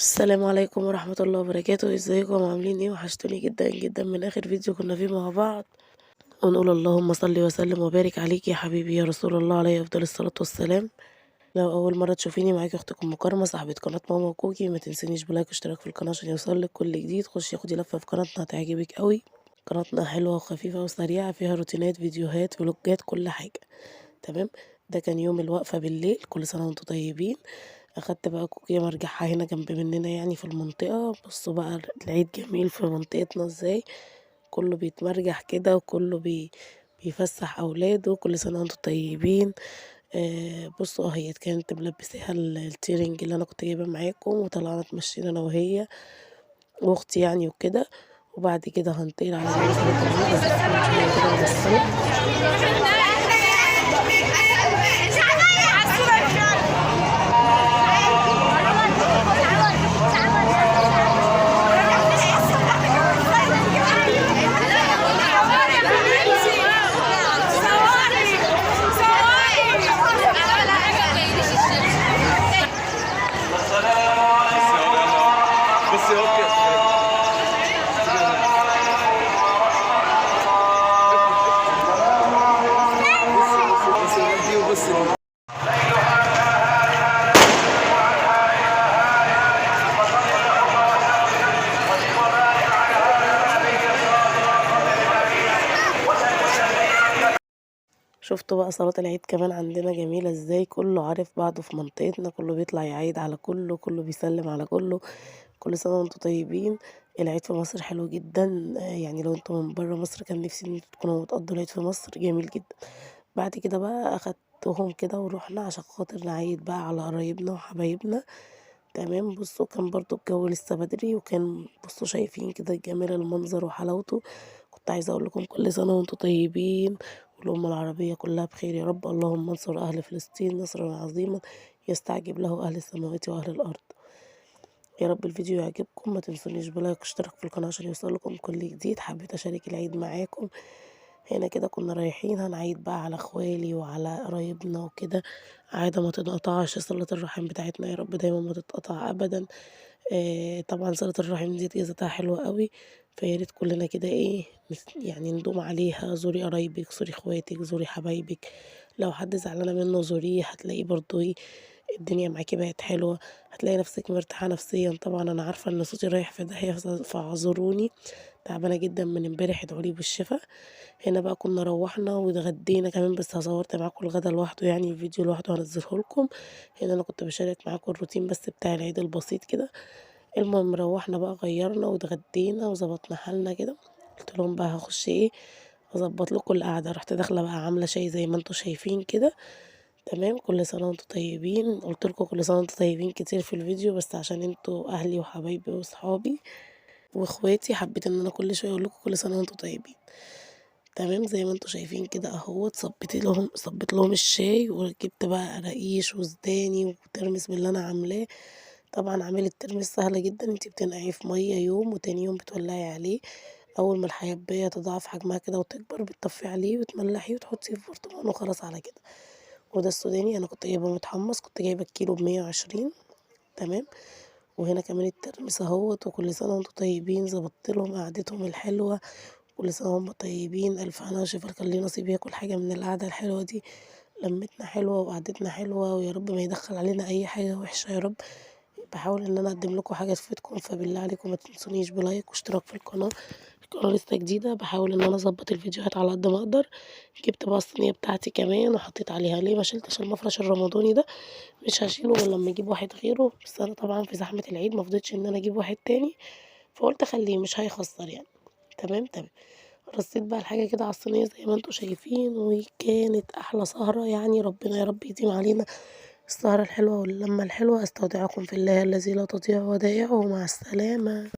السلام عليكم ورحمة الله وبركاته، ازيكم عاملين ايه؟ وحشتوني جدا جدا من اخر فيديو كنا فيه مع بعض. ونقول اللهم صل وسلم وبارك عليك يا حبيبي يا رسول الله عليه افضل الصلاة والسلام. لو اول مرة تشوفيني معاكي اختكم مكرمة صاحبة قناة ماما وكوكي، ما تنسينيش بلايك واشتراك في القناة عشان يوصلك كل جديد. خشي خدي لفة في قناتنا هتعجبك قوي. قناتنا حلوة وخفيفة وسريعة، فيها روتينات فيديوهات فلوجات كل حاجة. تمام. ده كان يوم الوقفة بالليل، كل سنة وانتم طيبين. اخدت بقى كوكية مرجعها هنا جنب مننا يعني في المنطقة. بصوا بقى العيد جميل في منطقتنا ازاي، كله بيتمرجح كده وكله بيفسح اولاده. كل سنة وانتم طيبين. بصوا هي كانت ملبساها التيرنج اللي انا كنت جايباه معاكم، وطلعنا اتمشينا انا وهي واختي يعني وكده. وبعد كده هنطير على جبل صلاة العيد، بس كمان شوية كده ونوصله. شفتوا بقى صلاة العيد كمان عندنا جميلة ازاي، كله عارف بعضه في منطقتنا، كله بيطلع يعيد على كله، كله بيسلم على كله. كل سنة وانتم طيبين. العيد في مصر حلو جدا. يعني لو انتم من برا مصر كان نفسي ان انتوا تكونوا تقضوا العيد في مصر، جميل جدا. بعد كده بقى اخدتهم كده ورحنا عشان خاطر نعيد بقى على قرايبنا وحبايبنا. تمام. بصوا كان برضو الجو لسه بدري، وكان بصوا شايفين كده جمال المنظر وحلاوته. كنت عايزة اقول لكم كل سنة وانتم طيبين والأمة العربية كلها بخير يا رب. اللهم انصر أهل فلسطين نصرا عظيما يستعجب له أهل السماوات وأهل الأرض. يا رب الفيديو يعجبكم، ما تنسونيش بلايك واشتراك في القناة عشان يوصلكم كل جديد. حبيت أشارك العيد معاكم. هنا كده كنا رايحين هنعيد بقى على اخوالي وعلى قرايبنا وكده. عادة ما تتقطعش صلة الرحم بتاعتنا، يا رب دايما ما تتقطع أبدا. طبعا صلة الرحم دي جزتها حلوة قوي. فياريت كلنا كده ايه يعني ندوم عليها. زوري قرايبك، زوري اخواتك، زوري حبايبك. لو حد زعلانة منه زوريه، هتلاقيه برضو ايه الدنيا معاكي بقت حلوة. هتلاقي نفسك مرتاحة نفسيا. طبعا انا عارفة ان صوتي رايح في داهية، فاعذروني. تعبانة جدا من امبارح، ادعولي بالشفا. هنا بقى كنا روحنا واتغدينا كمان، بس صورت معاكم الغدا لوحده يعني الفيديو لوحده هنزله لكم. هنا انا كنت بشارك معاكم الروتين بس بتاع العيد البسيط كده. المهم روحنا بقى غيرنا واتغدينا وظبطنا حالنا كده. قلت لهم بقى هخش ايه اظبط لكم القعده. رحت داخله بقى عامله شاي زي ما انتم شايفين كده. تمام. كل سنه وانتم طيبين. قلت لكم كل سنه وانتم طيبين كتير في الفيديو، بس عشان انتوا اهلي وحبايبي واصحابي واخواتي حبيت ان انا كل شويه اقول لكم كل سنه وانتم طيبين. تمام. زي ما انتم شايفين كده اهوت صبيت لهم الشاي، وجبت بقى قراقيش وزداني وترمس باللي انا عاملاه. طبعا عامل الترمس سهله جدا، انتي بتنقعيه في ميه يوم وتاني يوم بتولعي عليه. اول ما الحيبيه تضاعف حجمها كده وتكبر بتطفي عليه وتملحيه وتحطيه في برطمان وخلاص على كده. وده السوداني انا كنت جايبه متحمص، كنت جايبه الكيلو ب120. تمام. وهنا كمان الترمس اهوت. وكل سنه وانتم طيبين. ظبطت لهم قعدتهم الحلوه. كل سنة وهم طيبين. ألف هنا وشفا. كان ليه نصيب ياكل حاجة من القعدة الحلوة دي. لمتنا حلوة وقعدتنا حلوة، ويا رب ما يدخل علينا أي حاجة وحشة يا رب. بحاول إن أنا أقدم لكم حاجة تفيدكم، فبالله عليكم ما تنسونيش بلايك واشتراك في القناة. القناة لسه جديدة، بحاول إن أنا أظبط الفيديوهات على قد ما أقدر. جبت بقى الصينية بتاعتي كمان وحطيت عليها. ليه ما شلتش المفرش الرمضاني ده؟ مش هشيله غير لما أجيب واحد غيره، بس أنا طبعا في زحمة العيد مفضتش إن أنا أجيب واحد تاني، فقلت أخليه مش هيخسر يعني. تمام تمام. رصيت بقى الحاجة كده على الصينية زي ما انتوا شايفين، وكانت أحلى سهرة يعني. ربنا يا رب يديم علينا السهرة الحلوة واللمة الحلوة. أستودعكم في الله الذي لا تضيع ودائعه. مع السلامة.